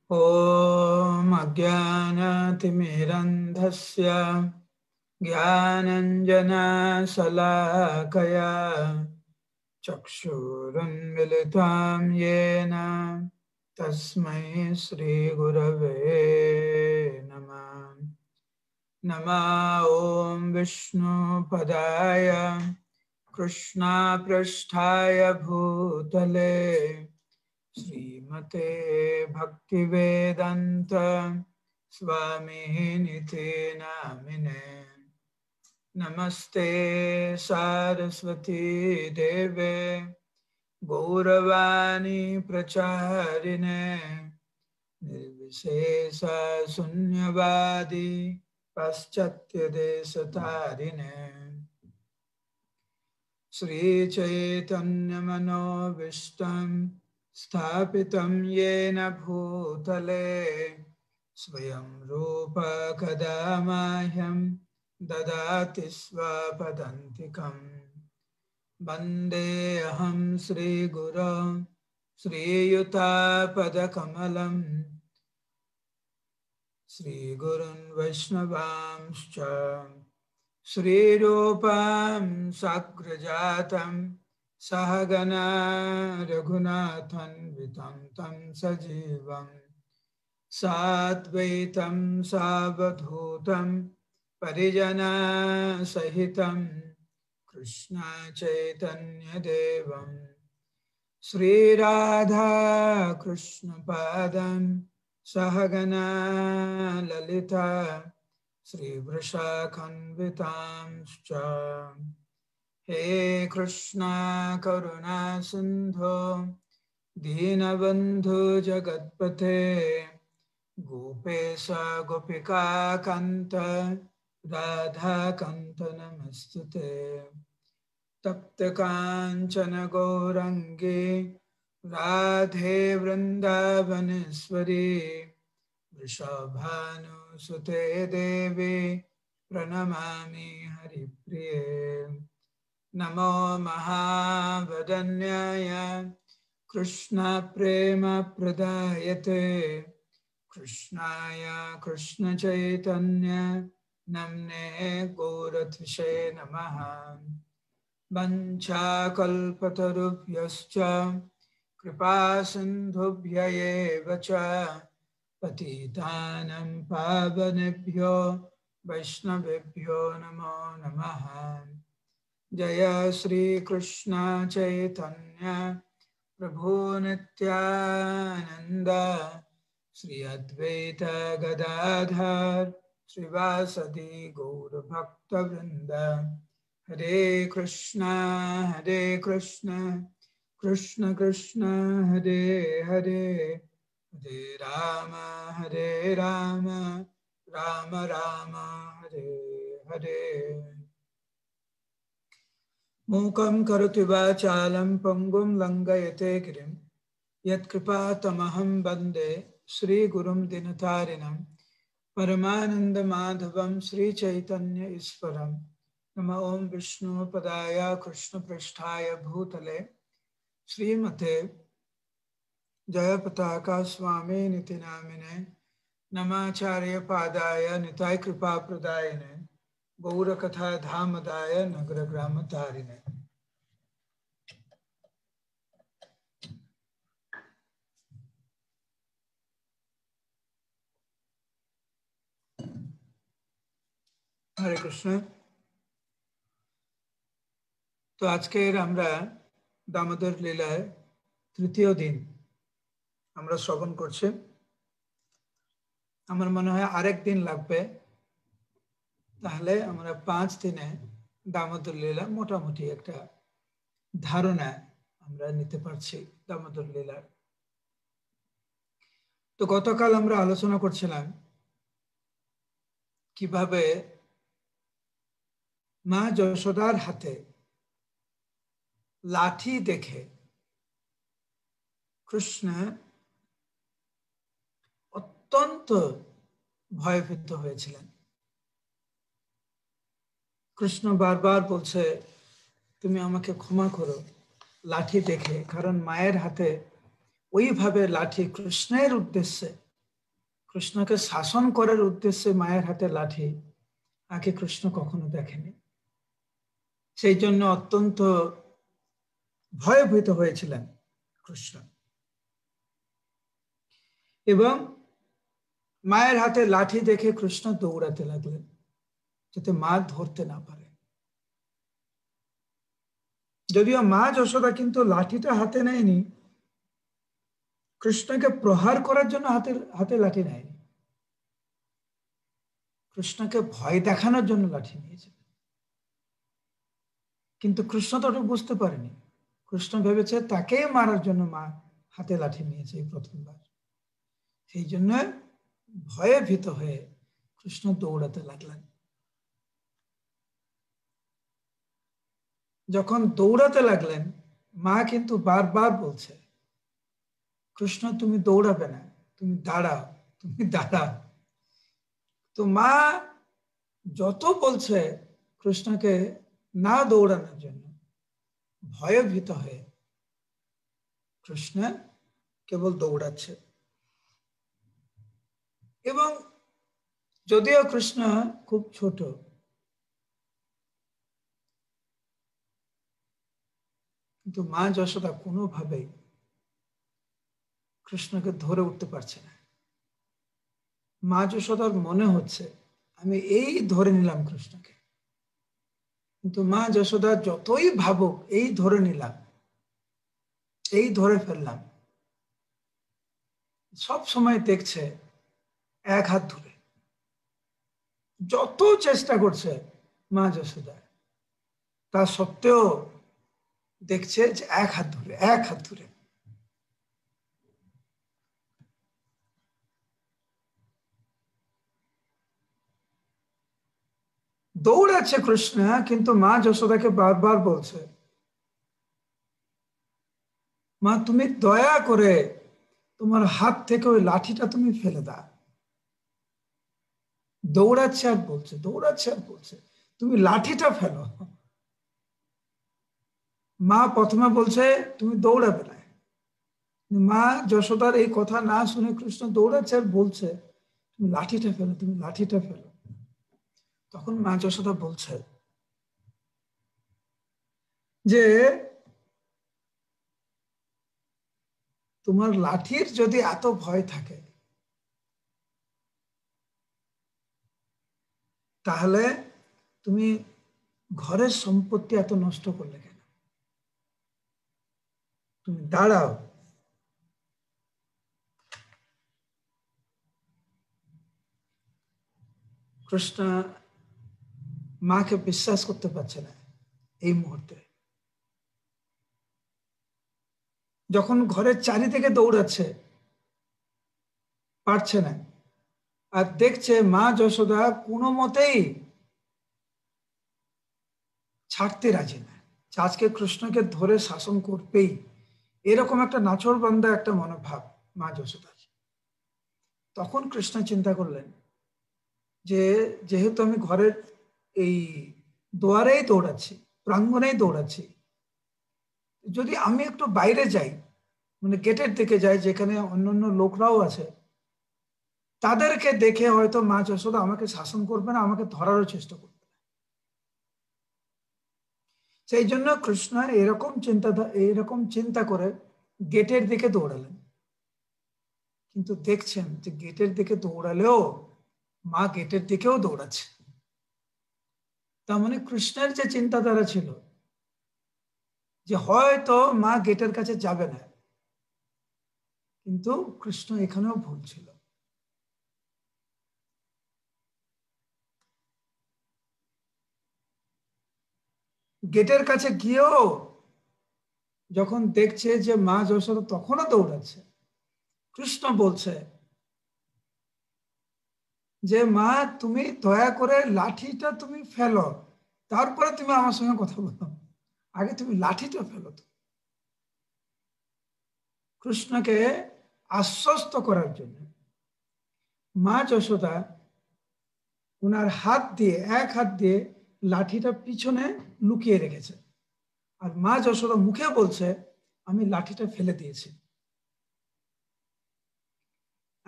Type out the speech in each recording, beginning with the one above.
ॐ अज्ञानतिमिरन्धस्य ज्ञानञ्जनशलाकया चक्षुरुन्मिलितं येन तस्मै श्रीगुरवे नमः। नमः ॐ विष्णुपदाय कृष्णपृष्ठाय भूतले श्रीमते भक्तिवेदान्त स्वामिनिति नामिने। नमस्ते सारस्वती देवे गौरवाणी प्रचारिणे निर्विशेष शून्यवादी पाश्चात्यदेशतारिणे। श्रीचैतन्यमनोभीष्टं स्थापितं येन भूतले स्वयं रूप कदा मह्यं ददाति स्वपदान्तिकम्। वन्देऽहं श्रीगुरो श्रीयुतापदकमलं श्रीगुरुन् वैष्णवांश्च श्रीरूपं साग्रजातं सहगना रघुनाथान्वितं तं सजीवं साद्वैतं सावधूतं परिजनसहितं कृष्ण चैतन्यदेवं श्रीराधा कृष्णपादं सहगना ललिता श्रीवृषाखन्वितांश्च। हे कृष्णा करुणा सिन्धो दीनबन्धु जगत्पते गोपेश गोपिका कान्त राधाकान्त नमस्तुते। तप्त काञ्चन गौराङ्गी राधे वृन्दावनेश्वरी वृषभानुसुते देवी प्रणमामि हरिप्रिये। नमो महावदन्याय कृष्ण प्रेम प्रदायते कृष्णाय कृष्ण चैतन्य नमने गौरत्विषे नमः। वञ्चाकल्पतरुभ्यश्च कृपा सिन्धुभ्य एव च पतितानं पावनेभ्यो वैष्णवेभ्यो नमो नमः। जय श्री कृष्ण चैतन्य प्रभु नित्यानंद श्री अद्वैत गदाधर श्रीवासदि गौर भक्तवृंद। हरे कृष्णा कृष्ण कृष्ण हरे हरे, हरे राम राम राम हरे हरे। मूकं करोति वाचालं पंगुं लंघयते गिरिं यत्कृपातमहं वन्दे श्रीगुरुं दिनतारिणं परमानन्दमाधवं श्रीचैतन्य ईश्वरं। नमः ओं विष्णुपदाय कृष्णपृष्ठाय भूतले श्रीमते जयपताका स्वामिनिति नामिने नमाचार्य पादाय निताय कृपा प्रदायिने गौरकथा धामदाय नगर ग्राम तारिणे। हरे कृष्ण। तो आजकेर आमरा दामोदर लीलार तृतीय दिन आमरा श्रवण करছি। আমার মনে হয় আরেক দিন লাগবে, তাহলে আমরা 5 দিনে দামোদর লীলা মোটামুটি একটা ধারণা আমরা নিতে পারছি দামোদর লীলার। তো গতকাল আমরা আলোচনা করছিলাম কিভাবে মা যশোদার হাতে লাঠি দেখে কৃষ্ণ অত্যন্ত ভয়ভীত হয়েছিলেন। কৃষ্ণ বারবার বলছে তুমি আমাকে ক্ষমা করো লাঠি দেখে, কারণ মায়ের হাতে ওইভাবে লাঠি কৃষ্ণের উদ্দেশ্যে কৃষ্ণকে শাসন করার উদ্দেশ্যে মায়ের হাতে লাঠি আগে কৃষ্ণ কখনো দেখেনি। সেই জন্য অত্যন্ত ভয়ভীত হয়েছিলেন কৃষ্ণ, এবং মায়ের হাতে লাঠি দেখে কৃষ্ণ দৌড়াতে লাগলেন যাতে মা ধরতে না পারে। যদিও মা যশোদা কিন্তু লাঠিটা হাতে নেয়নি, কৃষ্ণকে প্রহার করার জন্য হাতে লাঠি নেয়নি, কৃষ্ণকে ভয় দেখানোর জন্য লাঠি নিয়েছে। কিন্তু কৃষ্ণ তো ওটা বুঝতে পারেনি। কৃষ্ণ ভেবেছে তাকে মারার জন্য মা হাতে লাঠি নিয়েছে এই প্রথমবার। সেই জন্য ভয়ে ভীত হয়ে কৃষ্ণ দৌড়াতে লাগলেন। যখন দৌড়াতে লাগলেন, মা কিন্তু বারবার বলছে, কৃষ্ণ তুমি দৌড়াবে না, তুমি দাঁড়াও, তুমি দাঁড়াও। তো মা যত বলছে কৃষ্ণকে না দৌড়ানোর জন্য, ভয়ে ভীত হয়ে কৃষ্ণ কেবল দৌড়াচ্ছে। এবং যদিও কৃষ্ণ খুব ছোট, কিন্তু মা যশোদা কোনোভাবেই কৃষ্ণকে ধরে উঠতে পারছে না। মা যশোদার মনে হচ্ছে আমি এই ধরে নিলাম কৃষ্ণকে, কিন্তু মা যশোদা যতই ভাবুক এই ধরে নিলাম, এই ধরে ফেললাম, সব সময় দেখছে এক হাত ধরে। যত চেষ্টা করছে মা যশোদা, তা সত্ত্বেও দেখছে যে এক হাত ধরে, এক হাত ধরে। দৌড়াচ্ছে কৃষ্ণ, কিন্তু মা যশোদাকে বারবার বলছে, মা তুমি দয়া করে তোমার হাত থেকে ওই লাঠিটা তুমি ফেলে দাও। দৌড়াচ্ছে আর বলছে, দৌড়াচ্ছে আর বলছে, তুমি লাঠিটা ফেলো। মা প্রথমে বলছে তুমি দৌড়াবে না। মা যশোদার এই কথা না শুনে কৃষ্ণ দৌড়াচ্ছে আর বলছে তুমি লাঠিটা ফেলো, তুমি লাঠিটা ফেলো। তখন মা যশোদা বলছে যে তোমার লাঠির যদি এত ভয় থাকে, তাহলে তুমি ঘরের সম্পত্তি এত নষ্ট করলে কেন? তুমি দাঁড়াও। কৃষ্ণ মাকে বিশ্বাস করতে পারছে না এই মুহূর্তে। যখন ঘরের চারিদিকে দৌড়াচ্ছে, পারছে না, আর দেখছে মা যশোদা কোনো মতেই ছাড়তে রাজি না, আজকে কৃষ্ণকে ধরে শাসন করবেই, এরকম একটা নাছোড়বান্দা একটা মনোভাব মা যশোদার। তখন কৃষ্ণ চিন্তা করলেন যে যেহেতু আমি ঘরের এই দুয়ারেই দৌড়াচ্ছি, প্রাঙ্গণেই দৌড়াচ্ছি, যদি আমি একটু বাইরে যাই, মানে গেটের দিকে যাই যেখানে অন্যান্য লোকরাও আছে, তাদেরকে দেখে হয়তো মা যশোদা আমাকে শাসন করবে না, আমাকে ধরারও চেষ্টা করবে। সেই জন্য কৃষ্ণ এরকম চিন্তা করে গেটের দিকে দৌড়ালেন। কিন্তু দেখছেন যে গেটের দিকে দৌড়ালেও মা গেটের দিকেও দৌড়াচ্ছে। তার মানে কৃষ্ণের যে চিন্তাধারা ছিল যে হয়তো মা গেটের কাছে যাবে না, কিন্তু কৃষ্ণ এখানেও ভুল ছিল। গেটের কাছে গিয়েও যখন দেখছে যে মা যশোদা তখনও দৌড়াচ্ছে, কৃষ্ণ বলছে যে মা তুমি দয়া করে লাঠিটা তুমি ফেলো, তারপরে তুমি আমার সঙ্গে কথা বলো, আগে তুমি লাঠিটা ফেলো। তো কৃষ্ণকে আশ্বস্ত করার জন্য মা যশোদা ওনার হাত দিয়ে, এক হাত দিয়ে লাঠিটা পিছনে লুকিয়ে রেখেছে, আর মা যশোদা মুখে বলছে আমি লাঠিটা ফেলে দিয়েছি।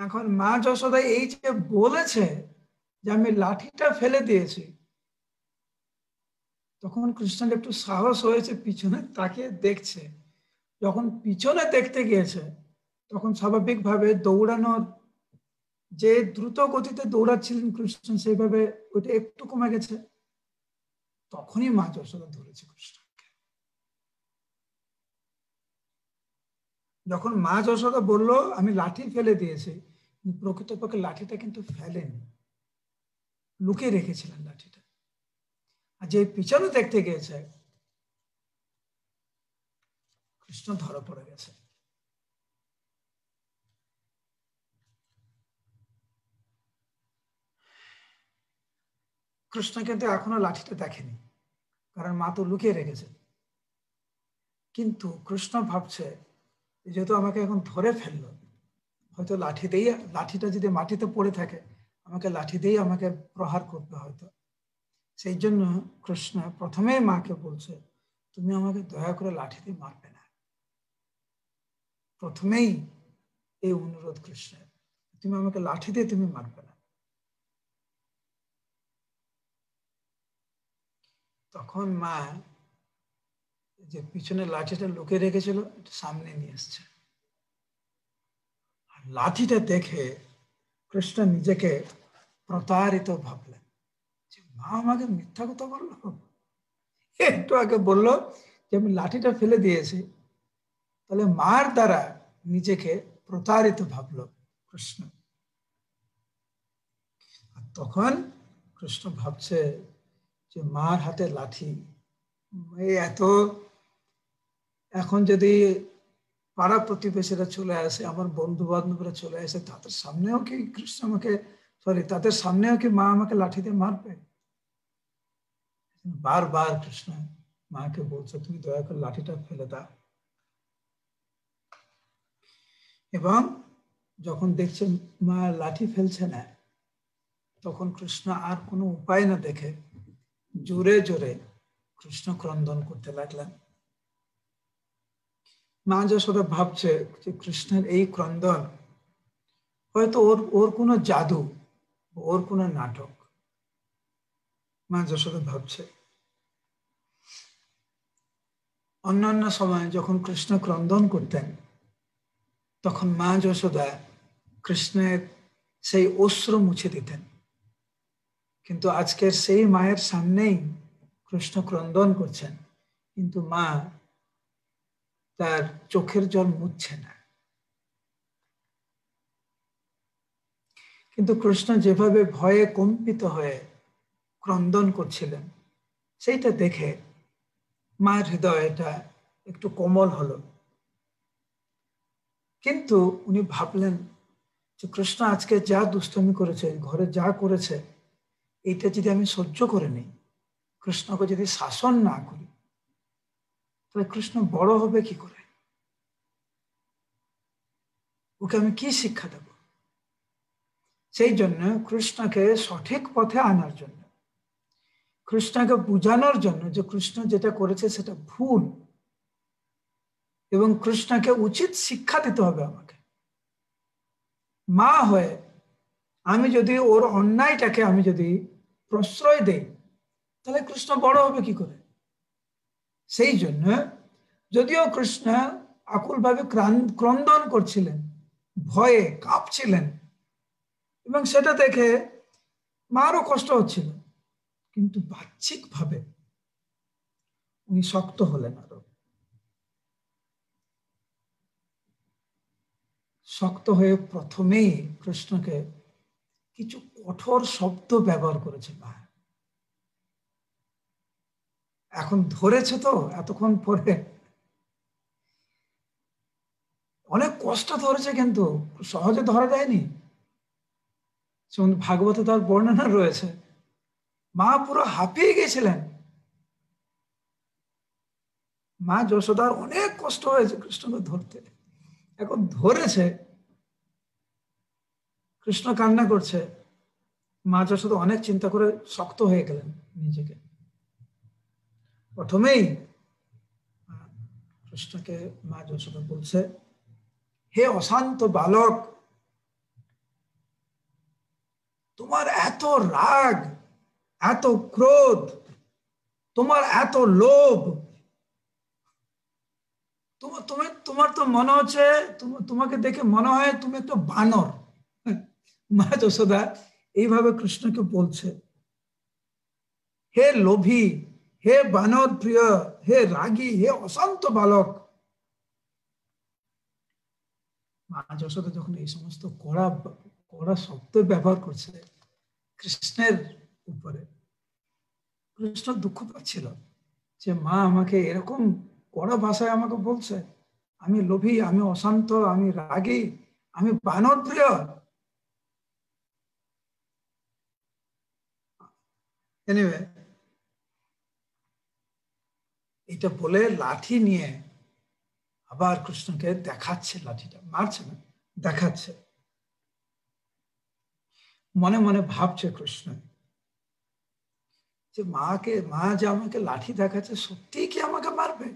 এখন মা যশোদা এই যে বলেছে যে আমি লাঠিটা ফেলে দিয়েছি, তখন কৃষ্ণের একটু সাহস হয়েছে, পিছনে তাকিয়ে দেখছে। যখন পিছনে দেখতে গিয়েছে তখন স্বাভাবিকভাবে দৌড়ানোর যে দ্রুত গতিতে দৌড়াচ্ছিলেন কৃষ্ণ, সেইভাবে ওইটা একটু কমে গেছে। তখনই মা যশোদা ধরেছে কৃষ্ণকে। যখন মা যশোদা বলল আমি লাঠি ফেলে দিয়েছি, প্রকৃতপক্ষে লাঠিটা কিন্তু ফেলেনি, লুকিয়ে রেখেছিলেন লাঠিটা। আর যে পিছনে দেখতে গিয়েছে কৃষ্ণ ধরা পড়ে গেছে। কৃষ্ণ কিন্তু এখনো লাঠিটা দেখেনি, কারণ মা তো লুকিয়ে রেখেছে। কিন্তু কৃষ্ণ ভাবছে যেহেতু আমাকে এখন ধরে ফেললো, হয়তো লাঠিটা যদি মাটিতে পড়ে থাকে, আমাকে লাঠি দিয়েই আমাকে প্রহার করবে হয়তো। সেই জন্য কৃষ্ণ প্রথমেই মাকে বলছে, তুমি আমাকে দয়া করে লাঠি দিয়ে মারবে না। প্রথমেই এই অনুরোধ কৃষ্ণের, তুমি আমাকে লাঠি দিয়ে তুমি মারবে না। তখন মা যে পিছনে লাঠিটা লুকিয়ে রেখেছিল সামনে নিয়ে এসছে। আর লাঠিটা দেখে কৃষ্ণ নিজেকে প্রতারিত ভাবলেন, যে মা আমাকে মিথ্যা কথা বললো। একটু আগে বললো যে আমি লাঠিটা ফেলে দিয়েছি, তাহলে মার দ্বারা নিজেকে প্রতারিত ভাবলো কৃষ্ণ। আর তখন কৃষ্ণ ভাবছে যে মার হাতে লাঠি, এত এখন যদি পাড়া প্রতিবেশীরা চলে আসে, আমার বন্ধু বান্ধবরা চলে আসে, তাদের সামনেও কি কৃষ্ণ আমাকে তাদের সামনেও কি মা আমাকে লাঠি দিয়ে মারবে? বারবার কৃষ্ণ মাকে বলছে তুমি দয়া করে লাঠিটা ফেলে দাও। এবং যখন দেখছে মা লাঠি ফেলছে না, তখন কৃষ্ণ আর কোনো উপায় না দেখে জোরে জোরে কৃষ্ণ ক্রন্দন করতে লাগলেন। মা যশোদা ভাবছে যে কৃষ্ণের এই ক্রন্দন হয়তো ওর কোনো জাদু, ওর কোনো নাটক। মা যশোদা ভাবছে। অন্যান্য সময় যখন কৃষ্ণ ক্রন্দন করতেন, তখন মা যশোদা কৃষ্ণের সেই অশ্রু মুছে দিতেন। কিন্তু আজকের সেই মায়ের সামনেই কৃষ্ণ ক্রন্দন করছেন, কিন্তু মা তার চোখের জল মুছছে না। কিন্তু কৃষ্ণ যেভাবে ভয়ে কম্পিত হয়ে ক্রন্দন করছিলেন, সেইটা দেখে মায়ের হৃদয়টা একটু কোমল হলো। কিন্তু উনি ভাবলেন যে কৃষ্ণ আজকে যা দুষ্টমি করেছে, ঘরে যা করেছে, এইটা যদি আমি সহ্য করে নিই, কৃষ্ণকে যদি শাসন না করি, তাহলে কৃষ্ণ বড় হবে কি করে? ওকে আমি কি শিক্ষা দেব? সেই জন্য কৃষ্ণকে সঠিক পথে আনার জন্য, কৃষ্ণকে বোঝানোর জন্য যে কৃষ্ণ যেটা করেছে সেটা ভুল, এবং কৃষ্ণকে উচিত শিক্ষা দিতে হবে আমাকে। মা হয়ে আমি যদি ওর অন্যায়টাকে আমি যদি প্রশ্রয় দেই, তাহলে কৃষ্ণ বড় হবে কি করে? সেই জন্য যদিও কৃষ্ণ আকুলভাবে ক্রন্দন করছিলেন, ভয়ে কাঁপছিলেন, এবং সেটা দেখে মারও কষ্ট হচ্ছিল, কিন্তু বাহ্যিকভাবে উনি শক্ত হলেন। আরো শক্ত হয়ে প্রথমেই কৃষ্ণকে কিছু কঠোর শব্দ ব্যবহার করেছে মা। এখন ধরেছে তো, এতক্ষণ পরে অনেক কষ্ট ধরেছে, কিন্তু সহজে ধরা যায়নি। ভাগবতে তার বর্ণনা রয়েছে, মা পুরো হাঁপিয়ে গেছিলেন। মা যশোদার অনেক কষ্ট হয়েছে কৃষ্ণকে ধরতে, এখন ধরেছে, কৃষ্ণ কান্না করছে, মা যশোদা অনেক চিন্তা করে শক্ত হয়ে গেলেন নিজেকে। প্রথমেই কৃষ্ণকে মা যশোদা বলছে, হে অশান্ত বালক, তোমার এত রাগ, এত ক্রোধ, তোমার এত লোভ, তোমার তো মনে হচ্ছে, তোমাকে দেখে মনে হয় তুমি একটা বানর। মা যশোদা এইভাবে কৃষ্ণকে বলছে, হে লোভী, হে বানর প্রিয়, হে রাগী, হে অশান্ত বালক। মা যশোদা যখন এই সমস্ত কড়া কড়া শব্দ ব্যবহার করছে কৃষ্ণের উপরে, কৃষ্ণ দুঃখ পাচ্ছিল যে মা আমাকে এরকম কড়া ভাষায় আমাকে বলছে, আমি লোভী, আমি অশান্ত, আমি রাগী, আমি বানর প্রিয়। এনিওয়ে, এটা বলে লাঠি নিয়ে আবার কৃষ্ণকে দেখাচ্ছে, লাঠিটা মারছে না, দেখাচ্ছে। মনে মনে ভাবছে কৃষ্ণ যে মা যে আমাকে লাঠি দেখাচ্ছে, সত্যিই কি আমাকে মারবে?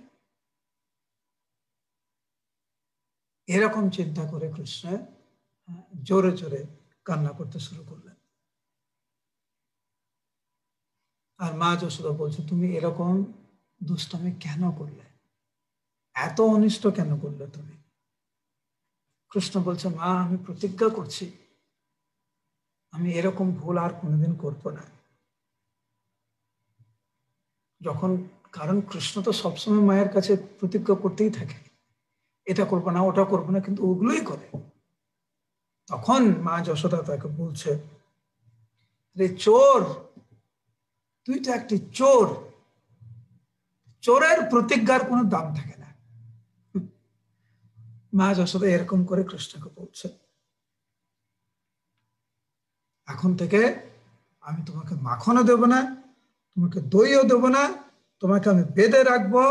এরকম চিন্তা করে কৃষ্ণ জোরে জোরে কান্না করতে শুরু করলেন। আর মা যশোদা বলছে, তুমি এরকম দুষ্টামি কেন করলে, এত অনিষ্ট কেন করলে তুমি? কৃষ্ণ বলছে, মা আমি প্রতিজ্ঞা করছি আমি এরকম ভুল আর কোনোদিন করবো না। যখন, কারণ কৃষ্ণ তো সবসময় মায়ের কাছে প্রতিজ্ঞা করতেই থাকে, এটা করবো না, ওটা করবো না, কিন্তু ওগুলোই করে। তখন মা যশোদা তাকে বলছে, রে চোর, তুই তো একটি চোর, চোরের প্রতিজ্ঞার কোনো দাম থাকে না। মা যশোদা এরকম করে কৃষ্ণকে বলছে, এখন থেকে আমি তোমাকে মাখনও দেব না, তোমাকে দইও দেব না, তোমাকে আমি বেঁধে রাখবো,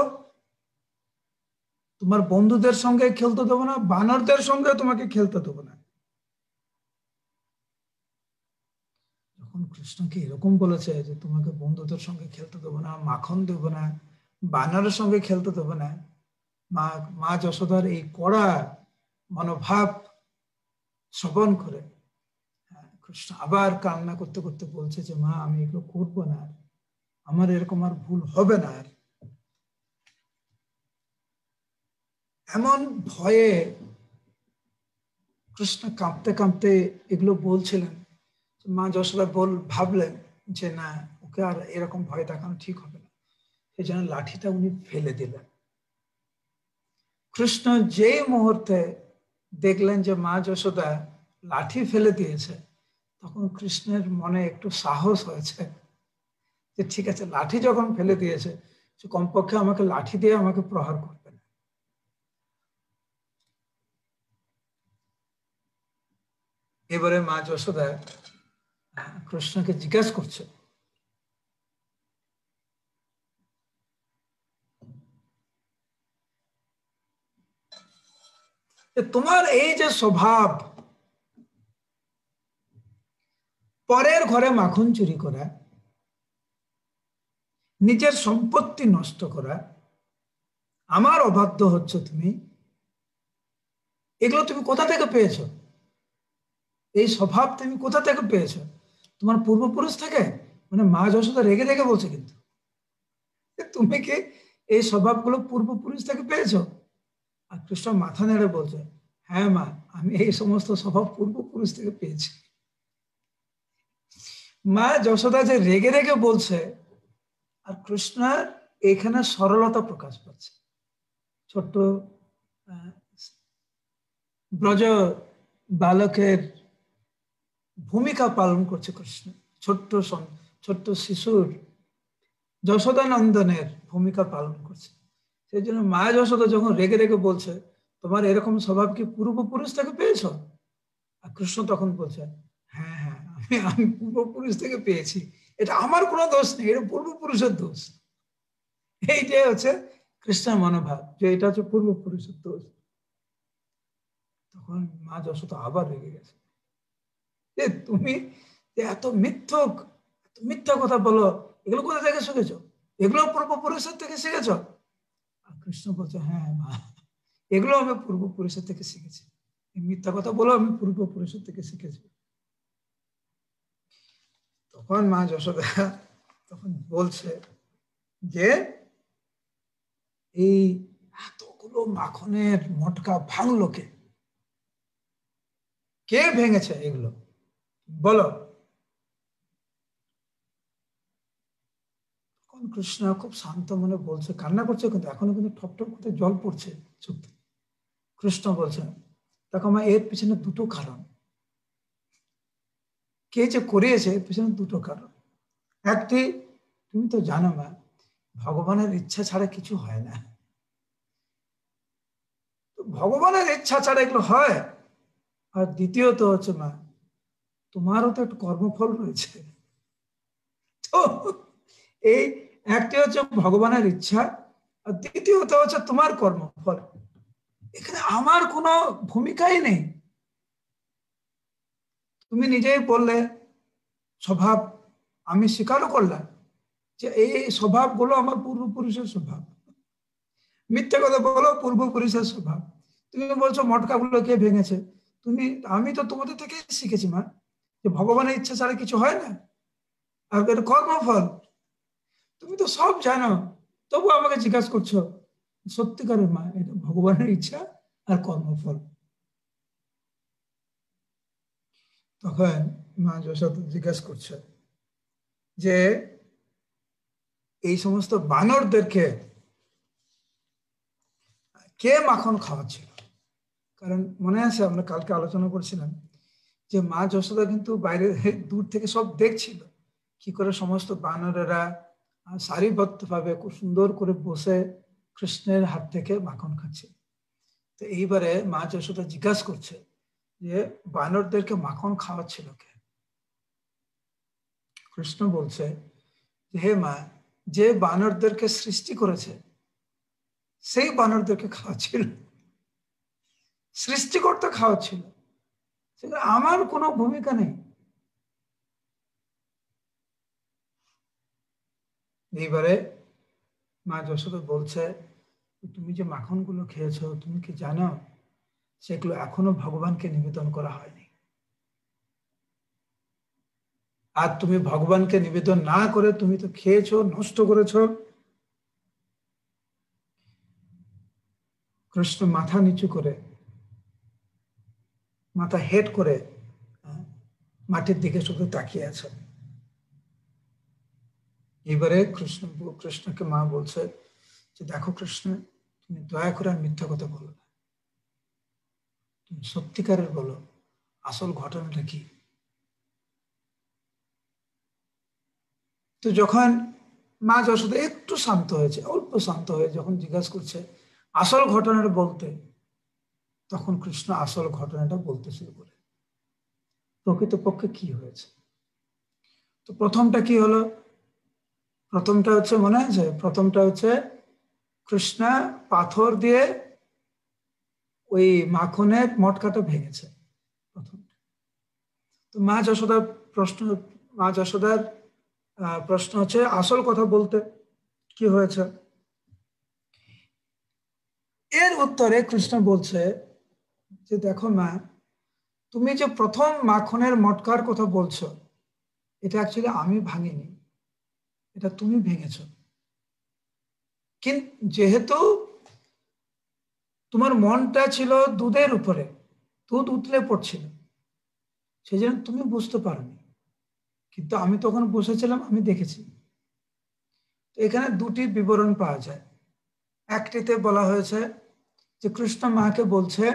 তোমার বন্ধুদের সঙ্গে খেলতে দেবো না, বানরদের সঙ্গে তোমাকে খেলতে দেবো না। যখন কৃষ্ণকে এরকম বলেছে যে তোমাকে বন্ধুদের সঙ্গে খেলতে দেবো না, মাখন দেবো না, বানরের সঙ্গে খেলতে দেবো না, মা যশোদার এই কড়া মনোভাব শ্রবণ করে কৃষ্ণ আবার কান্না করতে করতে বলছে যে মা আমি এগুলো করবো না, আমার এরকম আর ভুল হবে না। আর এমন ভয়ে কৃষ্ণ কাঁপতে কাঁপতে এগুলো বলছিলেন, মা যশোদা ভাবলেন যে না, ওকে আর এরকম ভয় দেখানো ঠিক হবে না, সেই জন্য লাঠিটা উনি ফেলে দিলেন। কৃষ্ণ যেই মুহূর্তে দেখলেন যে মা যশোদা লাঠি ফেলে দিয়েছে, তখন কৃষ্ণের মনে একটু সাহস হয়েছে যে ঠিক আছে, লাঠি যখন ফেলে দিয়েছে, সে কমপক্ষে আমাকে লাঠি দিয়ে আমাকে প্রহার করবে না। এবারে মা যশোদা কৃষ্ণকে জিজ্ঞাসা করছে, তোমার এই যে স্বভাব, পরের ঘরে মাখন চুরি করা, নিজের সম্পত্তি নষ্ট করা, আমার অবাধ্য হচ্ছে তুমি, এগুলো তুমি কোথা থেকে পেয়েছো? এই স্বভাব তুমি কোথা থেকে পেয়েছো? তোমার পূর্বপুরুষ থেকে? মানে মা যশোদা রেগে রেগে বলছে, কিন্তু তুমি কি এই স্বভাবগুলো পূর্বপুরুষ থেকে পেয়েছো? আর কৃষ্ণ মাথা নেড়ে বলছে, হ্যাঁ মা, আমি এই সমস্ত স্বভাব পূর্বপুরুষ থেকে পেয়েছি। মা যশোদা যে রেগে রেগে বলছে, আর কৃষ্ণের এখানে সরলতা প্রকাশ পাচ্ছে। ছোট্ট ব্রজ বালকের ভূমিকা পালন করছে কৃষ্ণ, ছোট্ট শিশুর যশোদানন্দনের ভূমিকা পালন করছে। সেই জন্য মা যশোদা যখন রেগে রেগে বলছে, তোমার এরকম স্বভাব কি পূর্বপুরুষ থেকে পেয়েছ? আর কৃষ্ণ তখন বলছে, হ্যাঁ হ্যাঁ, আমি পূর্বপুরুষ থেকে পেয়েছি, এটা আমার কোনো দোষ নেই, এটা পূর্বপুরুষের দোষ। এইটাই হচ্ছে কৃষ্ণের মনোভাব, যে এটা হচ্ছে পূর্বপুরুষের দোষ। তখন মা যশোদা আবার রেগে গেছে, যে তুমি এত মিথ্যা কথা বলো, এগুলো কোথা থেকে শিখেছ? এগুলো পূর্বপুরুষের থেকে শিখেছ? আর কৃষ্ণ বলছে, হ্যাঁ মা, এগুলো আমি পূর্বপুরুষের থেকে শিখেছি, মিথ্যা কথা বলো আমি পূর্বপুরুষের থেকে শিখেছি। তখন মা যশোদা তখন বলছে যে এই এতগুলো মাখনের মটকা ভাঙলো কে? কে ভেঙেছে এগুলো বলো। তখন কৃষ্ণ খুব শান্ত মনে বলছে, কান্না করছে কিন্তু এখনো কিন্তু ঠপ ঠপ করে জল পড়ছে চোখ থেকে। কৃষ্ণ বলছে, দেখো মা, এর পিছনে দুটো কারণ। কে যে করিয়েছে এর পিছনে দুটো কারণ। একটি, তুমি তো জানো মা, ভগবানের ইচ্ছা ছাড়া কিছু হয় না। তো ভগবানের ইচ্ছা ছাড়া এগুলো হয়। আর দ্বিতীয়ত হচ্ছে মা, তোমারও তো একটু কর্মফল রয়েছে। তো এই একটি হচ্ছে ভগবানের ইচ্ছা, আর দ্বিতীয়ত হচ্ছে তোমার কর্মফল। এখানে আমার কোনো ভূমিকাই নেই। তুমি নিজেই বললে স্বভাব, আমি স্বীকারও করলাম যে এই স্বভাবগুলো আমার পূর্বপুরুষের স্বভাব। মিথ্যে কথা বলো, পূর্বপুরুষের স্বভাব। তুমি বলছো মটকাগুলো কে ভেঙেছে, তুমি, আমি তো তোমাদের থেকে শিখেছি মা, যে ভগবানের ইচ্ছা ছাড়া কিছু হয় না, আর এটা কর্মফল। তুমি তো সব জানো, তবু আমাকে জিজ্ঞাসা করছো। সত্যিকারের মা, এটা ভগবানের ইচ্ছা আর কর্মফল। তখন মা যশোদা জিজ্ঞাসা করছে যে এই সমস্ত বানরদেরকে কে মাখন খাওয়াচ্ছিল? কারণ মনে আছে আমরা কালকে আলোচনা করছিলাম যে মা যশোদা কিন্তু বাইরে দূর থেকে সব দেখছিল কি করে সমস্ত বানরেরা সারিবদ্ধভাবে খুব সুন্দর করে বসে কৃষ্ণের হাত থেকে মাখন খাচ্ছে। তো এইবারে মা যশোদা জিজ্ঞাসা করছে যে বানরদেরকে মাখন খাওয়াচ্ছিল কে? কৃষ্ণ বলছে, হে মা, যে বানরদেরকে সৃষ্টি করেছে সেই বানরদেরকে খাওয়াচ্ছিল, সৃষ্টিকর্তা খাওয়াচ্ছিল, সেখানে আমার কোনো ভূমিকা নেই। এইবারে মা যশোদা বলছে, তুমি যে মাখনগুলো খেয়েছো, তুমি কি জানো সেগুলো এখনো ভগবানকে নিবেদন করা হয়নি। আর তুমি ভগবানকে নিবেদন না করে তুমি তো খেয়েছো, নষ্ট করেছো। কৃষ্ণ মাথা নিচু করে, মাথা হেট করে মাটির দিকে শুধু তাকিয়ে আছে। এবারে কৃষ্ণকে মা বলছে যে দেখো কৃষ্ণ, তুমি দয়া করে আর মিথ্যা কথা বলো না, তুমি সত্যিকারের বলো আসল ঘটনাটা কি। তো যখন মা যশোদা একটু শান্ত হয়েছে, অল্প শান্ত হয়ে যখন জিজ্ঞাসা করছে আসল ঘটনাটা বলতে, তখন কৃষ্ণ আসল ঘটনাটা বলতে শুরু করে প্রকৃতপক্ষে কি হয়েছে। তো প্রথমটা কি হলো? প্রথমটা হচ্ছে, মনে আছে, প্রথমটা হচ্ছে কৃষ্ণ পাথর দিয়ে ওই মাখনের মটকাটা ভেঙেছে প্রথমটা। তো মা যশোদার প্রশ্ন হচ্ছে আসল কথা বলতে কি হয়েছে। এর উত্তরে কৃষ্ণ বলছে যে দেখো মা, তুমি যে প্রথম মাখনের মটকার কথা বলছো, এটা অ্যাকচুয়ালি আমি ভাঙিনি, এটা তুমি ভেঙেছ। কিন্তু যেহেতু তোমার মনটা ছিল দুধের উপরে, দুধ উতলে পড়ছিল, সেই জন্য তুমি বুঝতে পারোনি। কিন্তু আমি তখন বসেছিলাম, আমি দেখেছি। এখানে দুটি বিবরণ পাওয়া যায়। একটিতে বলা হয়েছে যে কৃষ্ণ মাকে বলছে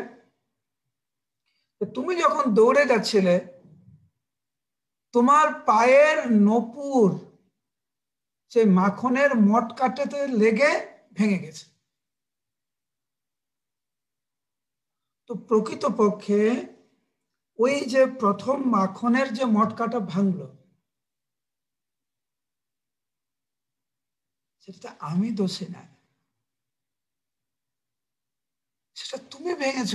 যে তুমি যখন দৌড়ে যাচ্ছিলে, তোমার পায়ের নপুর সেই মাখনের মটকাটাতে লেগে ভেঙে গেছে। তো প্রকৃতপক্ষে ওই যে প্রথম মাখনের যে মটকাটা ভাঙলো, সেটা আমি দোষী না, সেটা তুমি ভেঙেছ।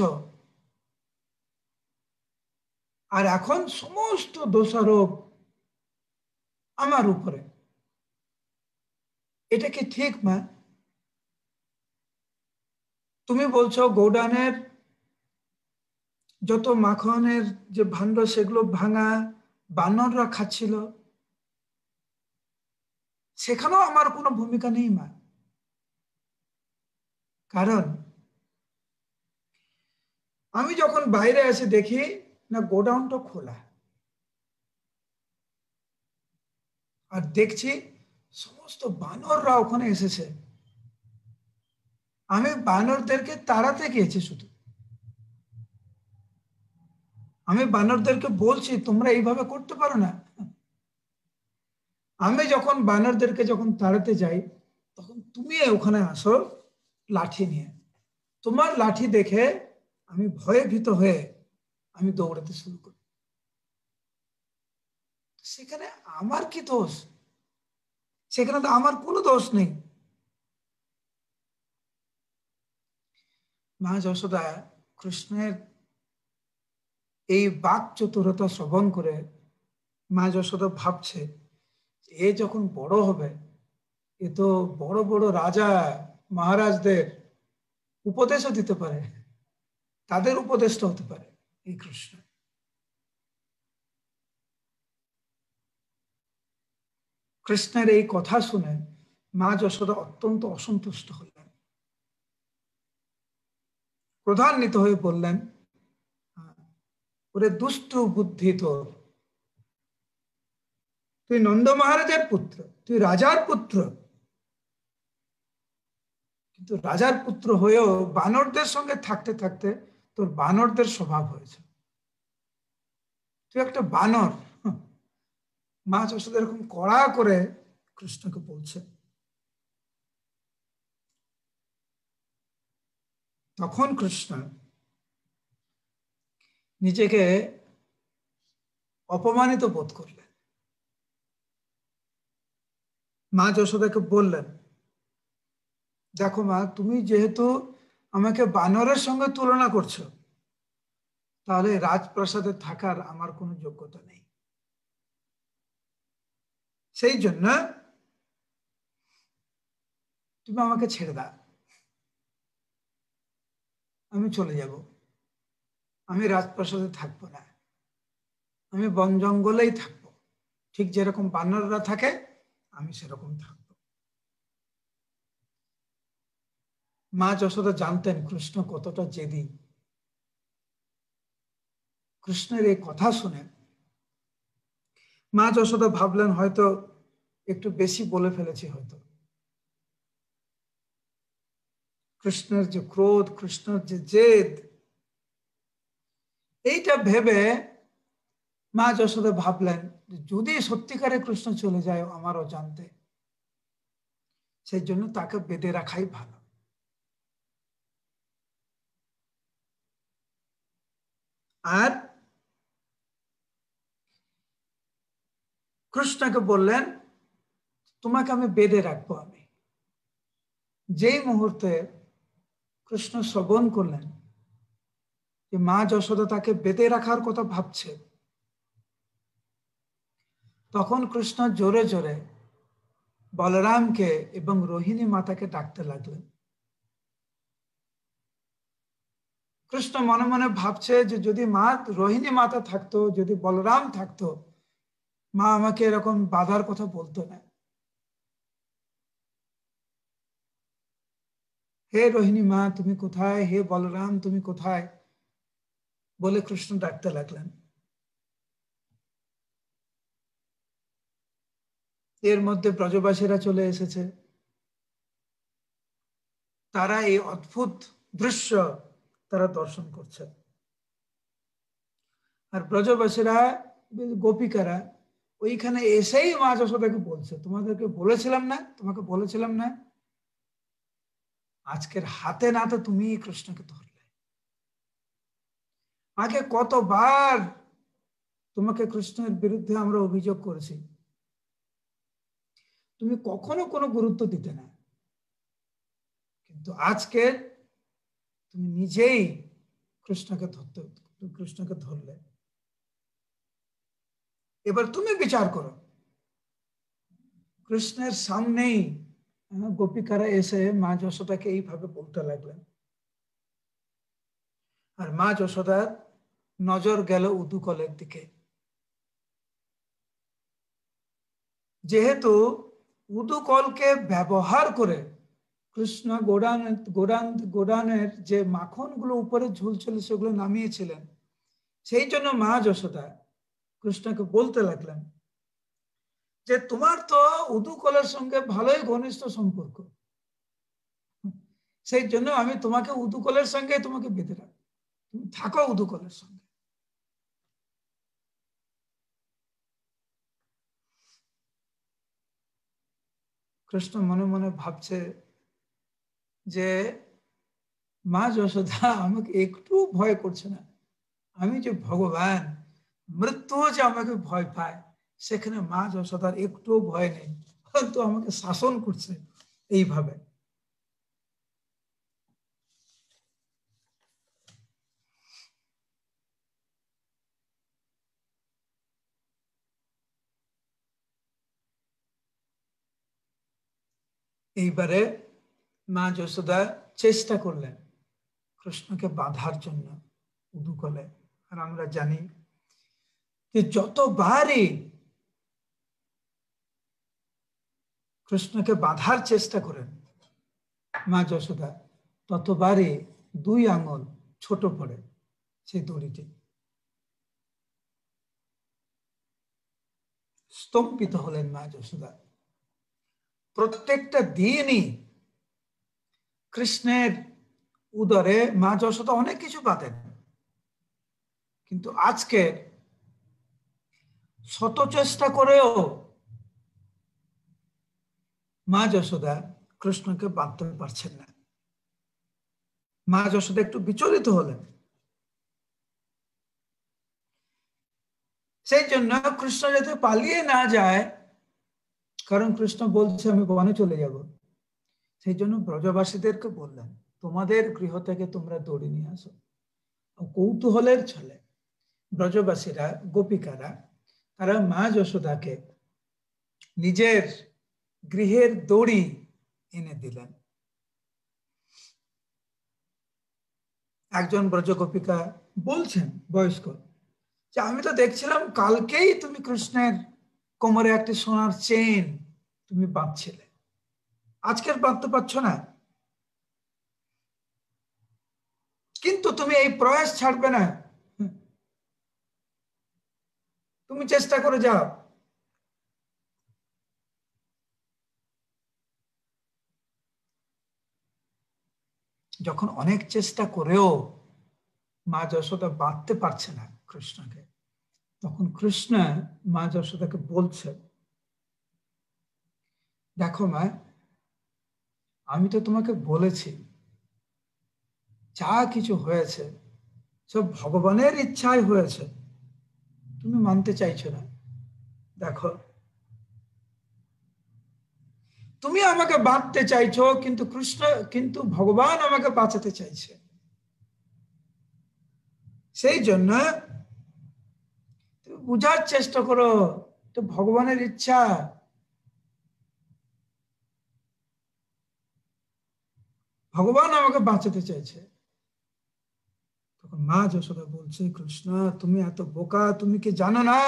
আর এখন সমস্ত দোষারোপ আমার উপরে। এটা কি ঠিক মা? তুমি বলছো গৌডানের যত মাখনের যে ভাণ্ড সেগুলো ভাঙা বানররা খাচ্ছিল, সেখানেও আমার কোনো ভূমিকা নেই মা। কারণ আমি যখন বাইরে এসে দেখি না গোডাউনটা খোলা, আর দেখছি সমস্ত বানররা ওখানে এসেছে। আমি বানরদেরকে তাড়াতে গিয়েছি, শুধু আমি বানরদেরকে বলছি তোমরা এইভাবে করতে পারো না। আমি যখন বানরদেরকে যখন তাড়াতে যাই তখন তুমি ওখানে আসো লাঠি নিয়ে। তোমার লাঠি দেখে আমি ভয়ে ভীত হয়ে আমি দৌড়াতে শুরু করি। সেখানে আমার কি দোষ? সেখানে তো আমার কোনো দোষ নেই। মা যশোদা কৃষ্ণের এই বাক চতুরতা শ্রবণ করে মা যশোদা ভাবছে, এ যখন বড় হবে এ তো বড় বড় রাজা মহারাজদের উপদেশও দিতে পারে, তাদের উপদেশটা হতে পারে এই কৃষ্ণ। কৃষ্ণের এই কথা শুনে মা যশোদা অত্যন্ত অসন্তুষ্ট হলেন, ক্রোধান্বিত হয়ে বললেন, ওরে দুষ্টু বুদ্ধি তোর, তুই নন্দ মহারাজের পুত্র, তুই রাজার পুত্র, কিন্তু রাজার পুত্র হয়েও বানরদের সঙ্গে থাকতে থাকতে তোর বানরদের স্বভাব হয়েছে, তুই একটা বানর। মা যশোদা এরকম কড়া করে কৃষ্ণকে বলছে। তখন কৃষ্ণ নিজেকে অপমানিত বোধ করলেন। মা যশোদাকে বললেন, দেখো মা, তুমি যেহেতু আমাকে বানরের সঙ্গে তুলনা করছো, তাহলে রাজপ্রাসাদে থাকার আমার কোনো যোগ্যতা নেই। সেই জন্য তুমি আমাকে ছেড়ে দাও, আমি চলে যাব, আমি রাজপ্রাসাদে থাকবো না, আমি বন জঙ্গলেই থাকবো, ঠিক যেরকম বানররা থাকে আমি সেরকম থাকবো। মা যশোদা জানতেন কৃষ্ণ কতটা জেদি। কৃষ্ণের এই কথা শুনে মা যশোদা ভাবলেন হয়তো একটু বেশি বলে ফেলেছি, হয়তো কৃষ্ণের যে ক্রোধ, কৃষ্ণের যে জেদ, এইটা ভেবে মা যশোদা ভাবলেন যদি সত্যিকারে কৃষ্ণ চলে যায় আমার অজান্তে, সেই জন্য তাকে বেঁধে রাখাই ভালো। আর কৃষ্ণকে বললেন, তোমাকে আমি বেঁধে রাখবো। আমি যেই মুহূর্তে কৃষ্ণ শ্রবণ করলেন যে মা যশোদা তাকে বেঁধে রাখার কথা ভাবছে, তখন কৃষ্ণ জোরে জোরে বলরামকে এবং রোহিণী মাতাকে ডাকতে লাগলেন। কৃষ্ণ মনে মনে ভাবছে যে যদি মা রোহিণী মাতা থাকতো, যদি বলরাম থাকতো, মা আমাকে এরকম বাধার কথা বলতো না। হে রোহিণী মা তুমি কোথায়, হে বলরাম তুমি কোথায়, বলে কৃষ্ণ ডাকতে লাগলেন। এর মধ্যে ব্রজবাসীরা চলে এসেছে, তারা এই অদ্ভুত দৃশ্য তারা দর্শন করছে। আর ব্রজবাসীরা, গোপিকারা ওইখানে এসেই মা যশোদাকে বলছে, তোমাদেরকে বলেছিলাম না, তোমাকে বলেছিলাম না, আজকের হাতে নাতে তুমি কৃষ্ণকে ধরলে। আগে কতবার তোমাকে কৃষ্ণের বিরুদ্ধে আমরা অভিযোগ করেছি, তুমি কখনো কোনো গুরুত্ব দিতে না, কিন্তু আজকে তুমি নিজেই কৃষ্ণকে ধরলে। এবার তুমি বিচার করো। কৃষ্ণের সামনেই গোপিকারা এসে মা যশোদাকে এইভাবে বলতে লাগলেন। আর মা যশোদার নজর গেল উদুকলের দিকে। যেহেতু উদুকলকে ব্যবহার করে কৃষ্ণ গোড়ানের যে মাখনগুলো উপরে ঝুলছিল সেগুলো নামিয়েছিলেন। সেই জন্য মা যশোদা কৃষ্ণকে বলতে লাগলেন যে তোমার তো উদুকলের সঙ্গে ভালোই ঘনিষ্ঠ সম্পর্ক, সেই জন্য আমি তোমাকে উদুকলের সঙ্গে তোমাকে বেঁধে রাখবো, তুমি থাকো উদুকলের সঙ্গে। কৃষ্ণ মনে মনে ভাবছে যে মা যশোদা আমাকে একটু ভয় করছে না, আমি যে ভগবান, মৃত্যু যে আমাকে ভয় পায় সেখানে মা যশোদার একটু ভয় নেই, কিন্তু আমাকে শাসন করছে এইভাবে। এইবারে মা যশোদা চেষ্টা করলেন কৃষ্ণকে বাঁধার জন্য উদুকলে। আর আমরা জানি যে যতবারই কৃষ্ণকে বাঁধার চেষ্টা করেন মা যশোদা, ততবারই 2 আঙুল ছোট পড়ে সেই দড়িটি, স্তম্ভিত হলেন মা যশোদা। প্রত্যেকটা দিনই কৃষ্ণের উদরে মা যশোদা অনেক কিছু বাঁধেন, কিন্তু আজকে শত চেষ্টা করেও মা যশোদা কৃষ্ণকে বাঁধতে পারছেন না। মা যশোদা একটু বিচলিত হলেন। সেই জন্য কৃষ্ণ যাতে পালিয়ে না যায়, কারণ কৃষ্ণ বলছে আমি বনে চলে যাব, সেই জন্য ব্রজবাসীদেরকে বললেন তোমাদের গৃহ থেকে তোমরা দড়ি নিয়ে আসো। কৌতূহলের ছলে ব্রজবাসীরা, গোপিকারা, তারা মা যশোদাকে নিজের গৃহের দড়ি এনে দিলেন। একজন ব্রজগোপিকা বলছেন, বয়স্ক, যে আমি তো দেখছিলাম কালকেই তুমি কৃষ্ণের কোমরে একটি সোনার চেন তুমি বাঁধছিলে, আজকের বাঁধতে পারছো না, কিন্তু তুমি এই প্রয়াস ছাড়বে না, তুমি চেষ্টা করে যাও। যখন অনেক চেষ্টা করেও মা যশোদা বাঁধতে পারছে না কৃষ্ণকে, তখন কৃষ্ণ মা যশোদাকে বলছে, দেখো মা, আমি তো তোমাকে বলেছি যা কিছু হয়েছে সব ভগবানের ইচ্ছায় হয়েছে, তুমি মানতে চাইছো না। দেখো, তুমি আমাকে বাঁধতে চাইছো, কিন্তু ভগবান আমাকে বাঁচাতে চাইছে, সেই জন্য তুমি বুঝার চেষ্টা করো, তো ভগবানের ইচ্ছা। ভগবান আমাকে বাঁচাতে চাইছে। তখন মা যশোদা বলছে, কৃষ্ণ তুমি এত বোকা, তুমি কি জানো না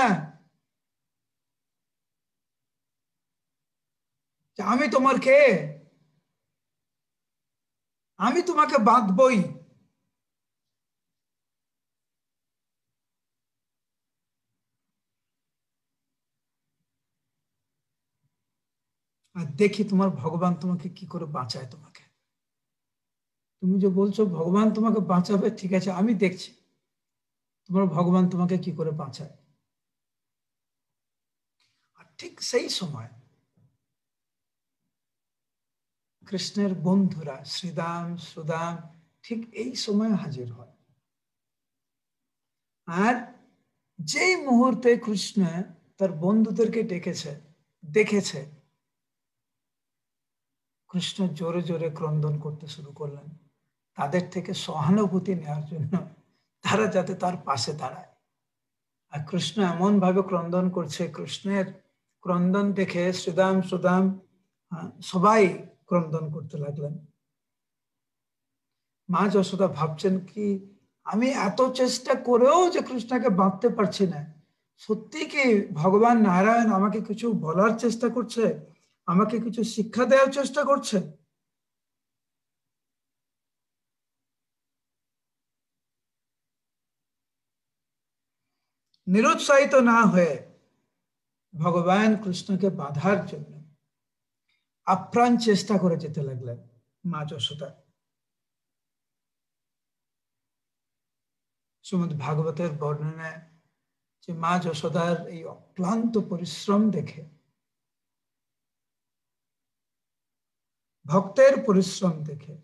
যে আমি তোমার কে? আমি তোমাকে বাঁধবই। আর দেখি তোমার ভগবান তোমাকে কি করে বাঁচায়। তোমাকে, তুমি যে বলছো ভগবান তোমাকে বাঁচাবে, ঠিক আছে, আমি দেখছি তোমার ভগবান তোমাকে কি করে বাঁচায়। আর ঠিক সেই সময় কৃষ্ণের বন্ধুরা শ্রীদাম, সুদাম ঠিক এই সময় হাজির হয়। আর যেই মুহূর্তে কৃষ্ণ তার বন্ধুদেরকে দেখেছে, কৃষ্ণ জোরে জোরে ক্রন্দন করতে শুরু করলেন, তাদের থেকে সহানুভূতি নেওয়ার জন্য, তারা যাতে তার পাশে দাঁড়ায়। আর কৃষ্ণ এমন ভাবে ক্রন্দন করছে, কৃষ্ণের ক্রন্দন দেখে শ্রীদাম, সুদাম সবাই ক্রন্দন করতে লাগলেন। মা যশোদা ভাবছেন কি, আমি এত চেষ্টা করেও যে কৃষ্ণকে বাঁধতে পারছি না, সত্যি কি ভগবান নারায়ণ আমাকে কিছু বলার চেষ্টা করছে, আমাকে কিছু শিক্ষা দেওয়ার চেষ্টা করছে। নিরুৎসাহিত না হয়ে ভগবান কৃষ্ণকে বাধার জন্য আপ্রাণ চেষ্টা করে যেতে লাগলেন মা যশোদা। শ্রীমদ্ ভাগবতের বর্ণনায় যে মা যশোদার এই অক্লান্ত পরিশ্রম দেখে, ভক্তের পরিশ্রম দেখে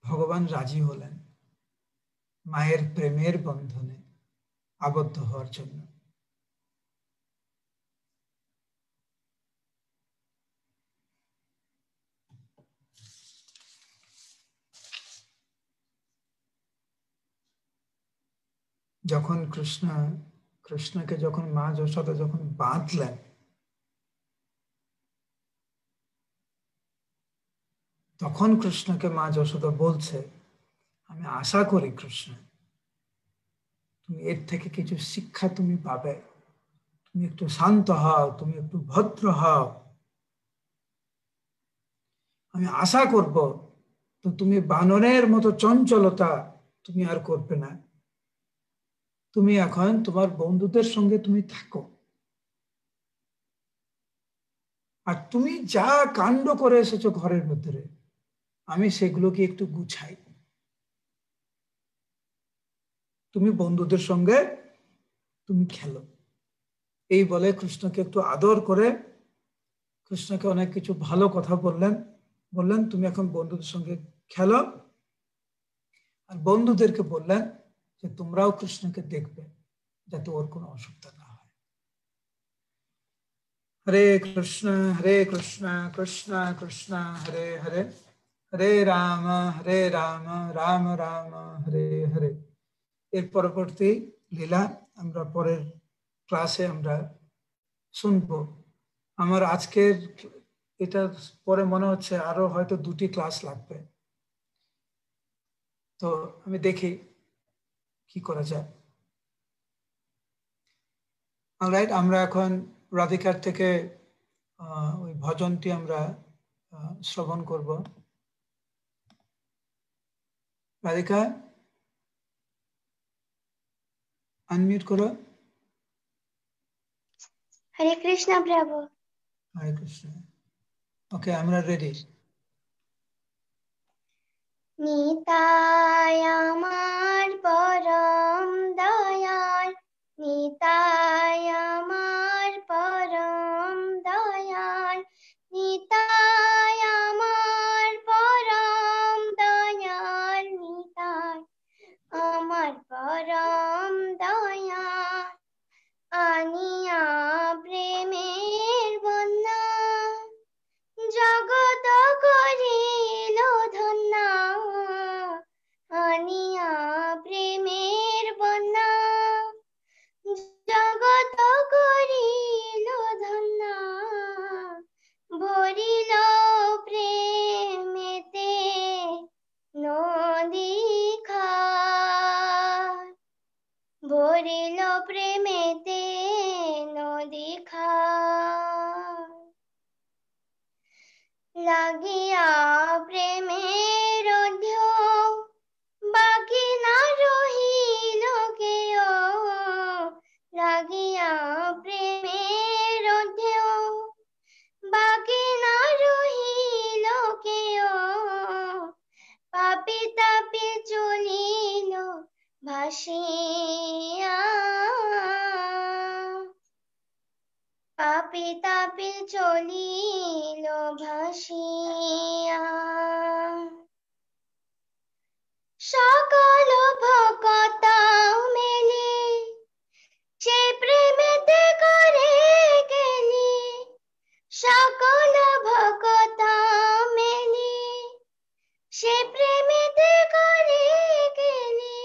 ভগবান রাজি হলেন মায়ের প্রেমের বন্ধনে আবদ্ধ হওয়ার জন্য। যখন কৃষ্ণকে যখন মা যশোদা যখন বাঁধলেন, তখন কৃষ্ণকে মা যশোদা বলছে, আমি আশা করি কৃষ্ণ তুমি এর থেকে কিছু শিক্ষা তুমি পাবে, তুমি একটু শান্ত হও, তুমি একটু ভদ্র হও, আমি আশা করব তো তুমি বানরের মতো চঞ্চলতা তুমি আর করবে না, তুমি এখন তোমার বন্ধুদের সঙ্গে তুমি থাকো, আর তুমি যা কাণ্ড করে এসেছো ঘরের ভিতরে আমি সেগুলোকে একটু গুছাই, তুমি বন্ধুদের সঙ্গে তুমি খেলো। এই বলে কৃষ্ণকে একটু আদর করে কৃষ্ণকে অনেক কিছু ভালো কথা বললেন তুমি এখন বন্ধুদের সঙ্গে খেলো, আর বন্ধুদেরকে বললেন যে তোমরাও কৃষ্ণকে দেখবে যাতে ওর কোনো অসুবিধা না হয়। হরে কৃষ্ণ কৃষ্ণ কৃষ্ণ হরে হরে, হরে রাম রাম রাম হরে হরে। এর পরবর্তী লীলা আমরা পরের ক্লাসে আমরা শুনবো। আমার আজকের এটার পরে মনে হচ্ছে আরো হয়তো 2টি ক্লাস লাগবে, তো আমি দেখি কি করা যায়। অলরাইট, আমরা এখন রাধিকার থেকে ওই ভজনটি আমরা শ্রবণ করব। রাধিকা আনমিউট করো। হরে কৃষ্ণ প্রভু। হরে কৃষ্ণ। ওকে, আমরা রেডি। নিতাই আমার পরম দয়াল, নিতাই আমার পরম দয়াল, নিতাই আমার পরম দয়াল, নিতাই আমার পরম দয়াল, আনিয়া প্রেমের বন্যা জগত করিল ধন্য, আনিয়া প্রেমের বন্যা জগত করিল ধন্য, ভরিল প্রেমেতে নদী খাল, ভরিল প্রেমেতে নদী খাল, লাগিয়া প্রেমের ঢেউ বাকি না রহিল কেউ, লাগিয়া প্রেমের ঢেউ বাকি না রহিল কেউ, পাপি তাপি চলিল ভাসিয়া, পাপি তাপি চলিল ভাসিয়া, সকল ভকত মেলি সে প্রেমেতে করে গেলি, সকল ভকত মেলি সে প্রেমেতে করে গেলি,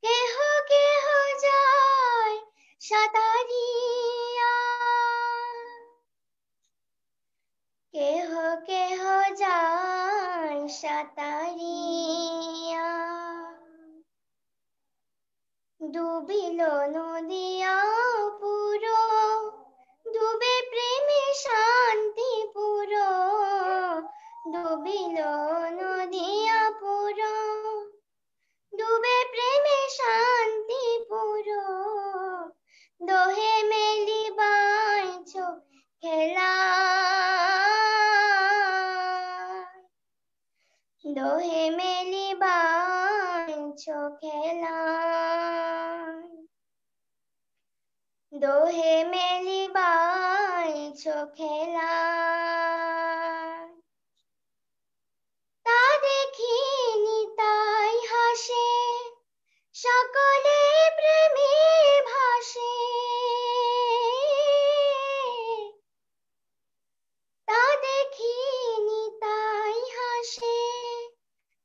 কেহ কেহ যায় সাতারিয়া, কেহ কেহ যায় সাতারিয়া, ডুবিল নদিয়া পুরো ডুবে প্রেমে শান্তি পুরো ডুবিল নদিয়া পুরো ডুবে প্রেমে শান্তি পুরো দোহে মেলি বাইছো খেলা দোহে মেলি বাইছো খেলা দোহে মেলি বাইছো খেলা তা দেখি নিতাই হাসে সকলে প্রেমে ভাসে তা দেখি নিতাই হাসে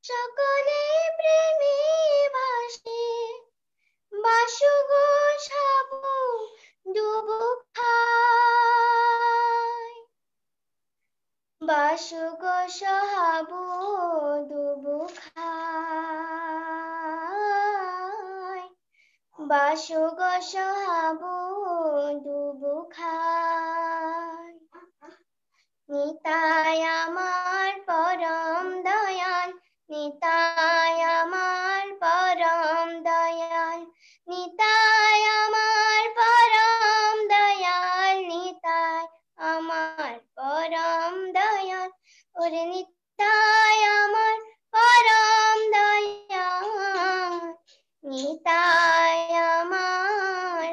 সকলে প্রেমে ভাসে বাসুগো সাবু ডুবু খায় বাসুগো সাবু ডুবু খায় বাসুগো সাবু ডুবু খায় নিতাই আমার পরম দয়াল নিতাই আমার পরম দয়াল নিতাই আমার পরম দয়াল নিতাই আমার পরম দয়াল ওরে নিতাই আমার পরম দয়াল নিতাই আমার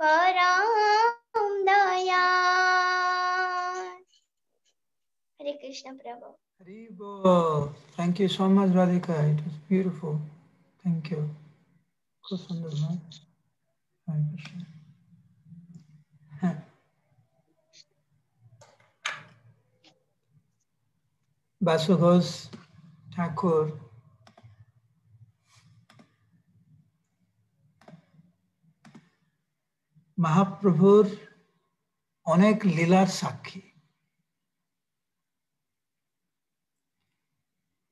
পরম Dayal Hare Krishna Prabhu. Hari Bol. Thank you so much, Radhika. It was beautiful. Thank you. খুব সুন্দর না? Hare Krishna. বাসু ঘোষ ঠাকুর মহাপ্রভুর অনেক লীলার সাক্ষী।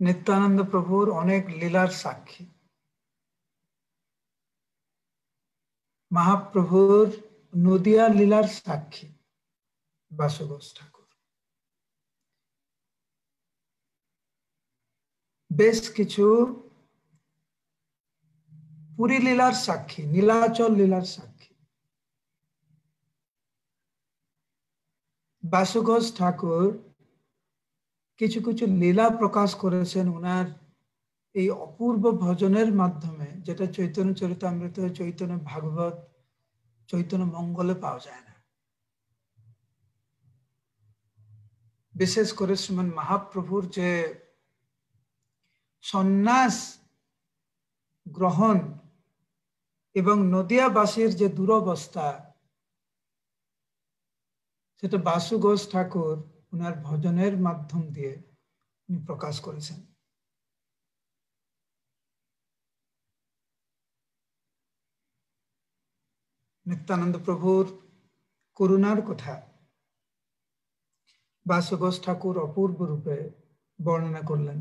নিত্যানন্দ প্রভুর অনেক লীলার সাক্ষী। মহাপ্রভুর নদিয়া লীলার সাক্ষী বাসু ঘোষ ঠাকুর। বেশ কিছু পুরী লীলার সাক্ষী, নীলাচল লীলার সাক্ষী। বাসু ঘোষ ঠাকুর কিছু কিছু লীলা প্রকাশ করেছেন ওনার এই অপূর্ব ভজনের মাধ্যমে, যেটা চৈতন্য চরিতামৃত, চৈতন্য ভাগবত, চৈতন্য মঙ্গলে পাওয়া যায় না। বিশেষ করে শ্রীমান মহাপ্রভুর যে সন্ন্যাস গ্রহণ এবং নদিয়াবাসীর যে দুরবস্থা, সেটা বাসু ঘোষ ঠাকুর ওনার ভজনের মাধ্যম দিয়ে উনি প্রকাশ করেছেন। নিত্যানন্দ প্রভুর করুণার কথা বাসু ঘোষ ঠাকুর অপূর্ব রূপে বর্ণনা করলেন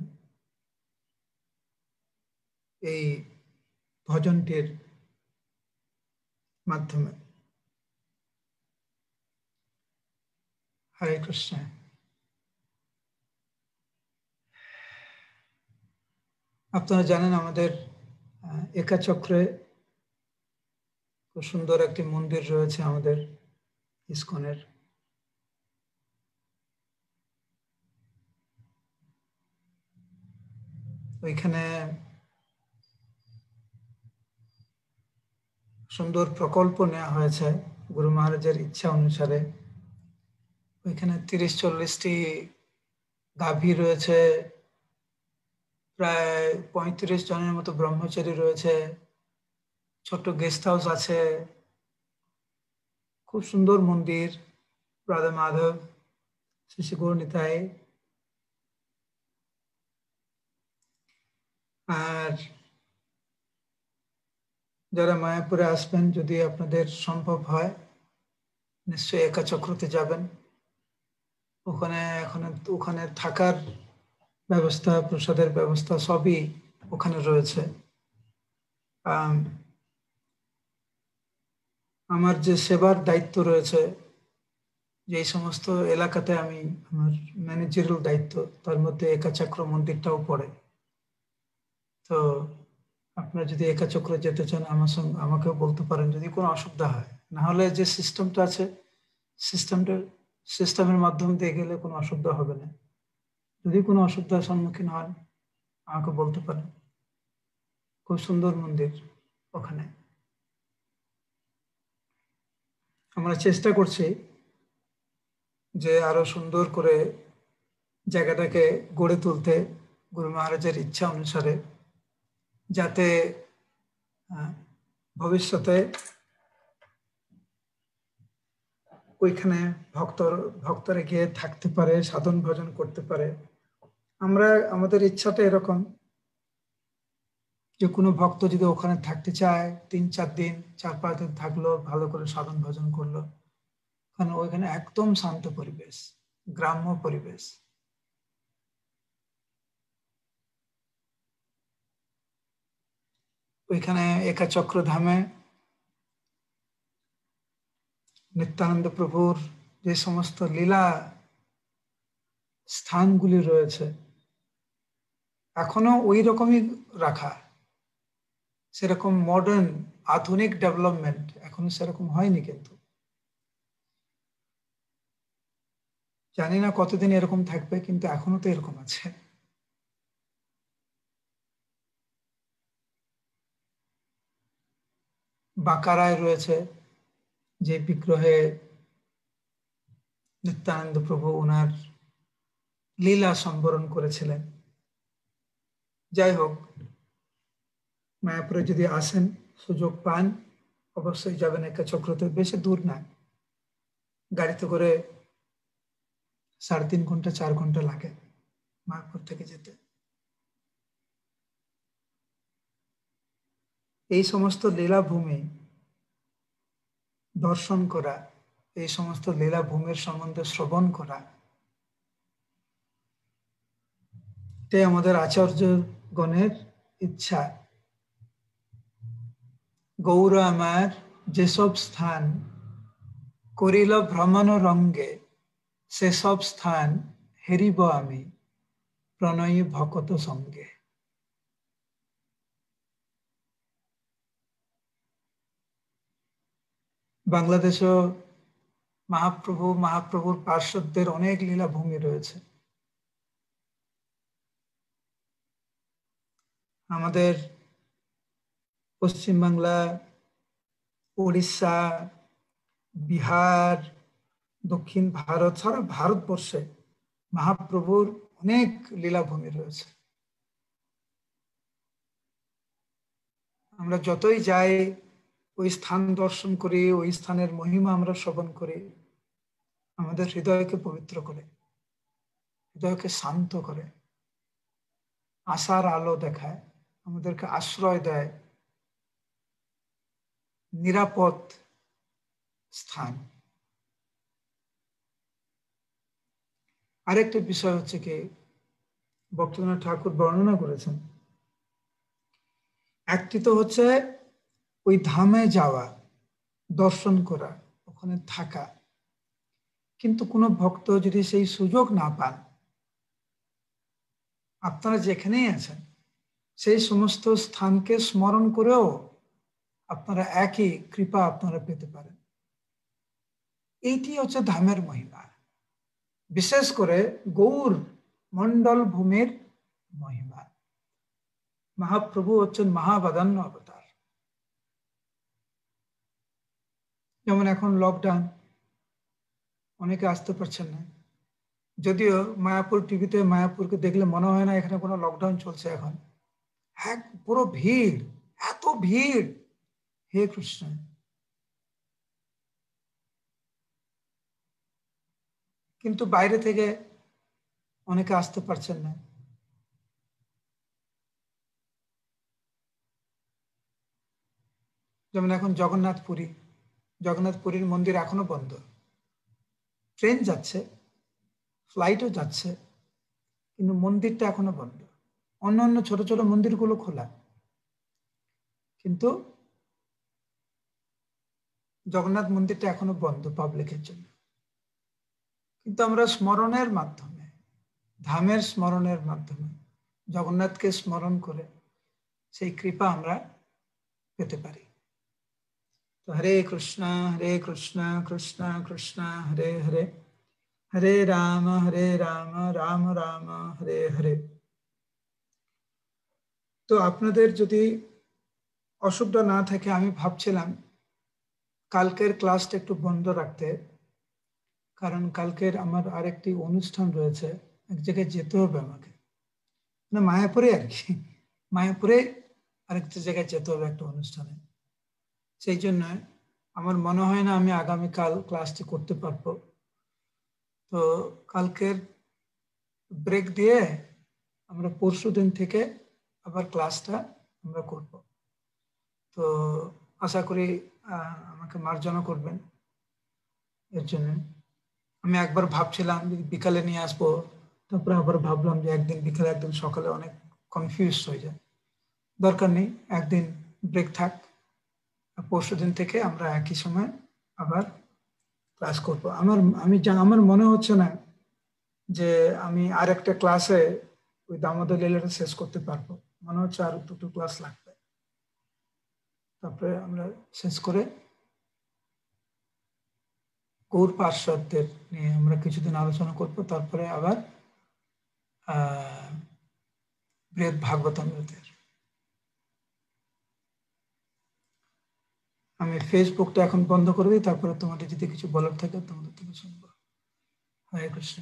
এই ভজনটির মাধ্যমে। হরে কৃষ্ণ। আপনারা জানেন আমাদের একাচক্রে খুব সুন্দর একটি মন্দির রয়েছে আমাদের ইসকনের। ওইখানে সুন্দর প্রকল্প নেওয়া হয়েছে গুরু মহারাজের ইচ্ছা অনুসারে। ওইখানে 30-40টি গাভী রয়েছে, প্রায় 35 জনের মতো ব্রহ্মচারী রয়েছে, ছোট্ট গেস্ট হাউস আছে, খুব সুন্দর মন্দির। রাধা মাধব, শ্রী গৌর নিতাই। আর যারা মায়াপুরে আসবেন, যদি আপনাদের সম্ভব হয়, নিশ্চয়ই একাচক্রতে যাবেন। ওখানে থাকার ব্যবস্থা, প্রসাদের ব্যবস্থা সবই ওখানে রয়েছে। আমার যে সেবার দায়িত্ব রয়েছে, যে সমস্ত এলাকাতে আমি আমার ম্যানেজারিয়াল দায়িত্ব, তার মধ্যে একাচক্র মন্দিরটাও পড়ে। তো আপনারা যদি একাচক্রে যেতে চান আমার সঙ্গে আমাকেও বলতে পারেন যদি কোনো অসুবিধা হয়। না হলে যে সিস্টেমটা আছে সিস্টেমের মাধ্যম দিয়ে গেলে কোনো অসুবিধা হবে না। যদি কোনো অসুবিধার সম্মুখীন হন আমাকে বলতে পারেন। খুব সুন্দর মন্দির ওখানে। আমরা চেষ্টা করছি যে আরো সুন্দর করে জায়গাটাকে গড়ে তুলতে, গুরু মহারাজের ইচ্ছা অনুসারে, যাতে ভবিষ্যতে ওইখানে ভক্তরা গিয়ে থাকতে পারে, সাধন ভজন করতে পারে। আমাদের ইচ্ছাটা এরকম যে কোনো ভক্ত যদি ওখানে থাকতে চায় 3-4 দিন 4-5 দিন থাকলো, ভালো করে সাধন ভজন করলো, কারণ ওইখানে একদম শান্ত পরিবেশ, গ্রাম্য পরিবেশ। ওইখানে একাচক্র ধামে নিত্যানন্দ প্রভুর যে সমস্ত লীলা স্থানগুলি রয়েছে এখনো ওই রকমই রাখা। সেরকম মডার্ন আধুনিক ডেভেলপমেন্ট এখনো সেরকম হয়নি, কিন্তু জানি না কতদিন এরকম থাকবে, কিন্তু এখনো তো এরকম আছে। বাঁকারায় রয়েছে যে বিগ্রহে নিত্যানন্দ প্রভু ওনার লীলা সম্বরণ করেছিলেন। যাই হোক, মায়াপুরে যদি আসেন, সুযোগ পান, অবশ্যই যাবেন একাচক্রতে। বেশি দূর না, গাড়িতে করে 3.5 ঘন্টা 4 ঘন্টা লাগে মায়াপুর থেকে যেতে। এই সমস্ত লীলাভূমি দর্শন করা, এই সমস্ত লীলাভূমির সম্বন্ধে শ্রবণ করা, এটাই আমাদের আচার্যগণের ইচ্ছা। গৌর আমার যেসব স্থান করিল ভ্রমণ রঙ্গে, সেসব স্থান হেরিব আমি প্রণয়ী ভকত সঙ্গে। বাংলাদেশেও মহাপ্রভুর পার্শ্বদের অনেক লীলাভূমি রয়েছে। আমাদের পশ্চিমবাংলা, উড়িষ্যা, বিহার, দক্ষিণ ভারত, সারা ভারতবর্ষে মহাপ্রভুর অনেক লীলাভূমি রয়েছে। আমরা যতই যাই ওই স্থান দর্শন করি, ওই স্থানের মহিমা আমরা শ্রবণ করি, আমাদের হৃদয়কে পবিত্র করে, হৃদয়কে শান্ত করে, আশার আলো দেখায়, আমাদেরকে আশ্রয় দেয়, নিরাপদ স্থান। আরেকটা বিষয় হচ্ছে কি, ভক্তনাথ ঠাকুর বর্ণনা করেছেন, একটি তো হচ্ছে ওই ধামে যাওয়া, দর্শন করা, ওখানে থাকা, কিন্তু কোনো ভক্ত যদি সেই সুযোগ না পান, আপনারা যেখানেই আছেন সেই সমস্ত স্থানকে স্মরণ করেও আপনারা একই কৃপা আপনারা পেতে পারেন। এইটি হচ্ছে ধামের মহিমা, বিশেষ করে গৌর মণ্ডল ভূমির মহিমা। মহাপ্রভু হচ্ছেন মহাবাদান্য অবতার। যেমন এখন লকডাউন, অনেকে আসতে পারছেন না, যদিও মায়াপুর টিভিতে মায়াপুরকে দেখলে মনে হয় না এখানে কোনো লকডাউন চলছে এখন। হ্যাঁ, পুরো ভিড়, এত ভিড়, হে কৃষ্ণ। কিন্তু বাইরে থেকে অনেকে আসতে পারছেন না। যেমন এখন জগন্নাথপুরীর মন্দির এখনো বন্ধ। ট্রেন যাচ্ছে, ফ্লাইটও যাচ্ছে, কিন্তু মন্দিরটা এখনো বন্ধ। অন্য ছোট ছোট মন্দিরগুলো খোলা, কিন্তু জগন্নাথ মন্দিরটা এখনো বন্ধ পাবলিকের জন্য, কিন্তু আমরা স্মরণের মাধ্যমে, ধামের স্মরণের মাধ্যমে, জগন্নাথকে স্মরণ করে সেই কৃপা আমরা পেতে পারি। তো হরে কৃষ্ণ কৃষ্ণ কৃষ্ণ হরে হরে, হরে রাম রাম রাম হরে হরে। তো আপনাদের যদি অসুবিধা না থাকে, আমি ভাবছিলাম কালকের ক্লাসটা একটু বন্ধ রাখতে, কারণ কালকের আমার আরেকটি অনুষ্ঠান রয়েছে, এক জায়গায় যেতে হবে আমাকে, মানে মায়াপুরে আর কি, মায়াপুরে আরেকটা জায়গায় যেতে হবে একটা অনুষ্ঠানে। সেই জন্য আমার মনে হয় না আমি আগামীকাল ক্লাসটি করতে পারবো। তো কালকের ব্রেক দিয়ে আমরা পরশুদিন থেকে আবার ক্লাসটা আমরা করব। তো আশা করি আমাকে মার্জনা করবেন এর জন্য। আমি একবার ভাবছিলাম যে বিকালে নিয়ে আসবো, তারপরে আবার ভাবলাম যে একদিন বিকালে একদিন সকালে অনেক কনফিউজ হয়ে যায়, দরকার নেই, একদিন ব্রেক থাক, পরশুদিন থেকে আমরা একই সময় আবার ক্লাস করব। আমার মনে হচ্ছে না যে আমি আর একটা ক্লাসে ওই দামোদর লীলাটা শেষ করতে পারবো, মনে হচ্ছে আর দুটো ক্লাস লাগবে, তারপরে আমরা শেষ করে গৌর পার্শ্বদের নিয়ে আমরা কিছুদিন আলোচনা করব, তারপরে আবার বৃহৎ ভাগবতামৃতের। আমি ফেসবুকটা এখন বন্ধ করে দিই, তারপরে তোমাদের যদি কিছু বলার থাকে তোমাদের থেকে শুনবো। হরে কৃষ্ণ।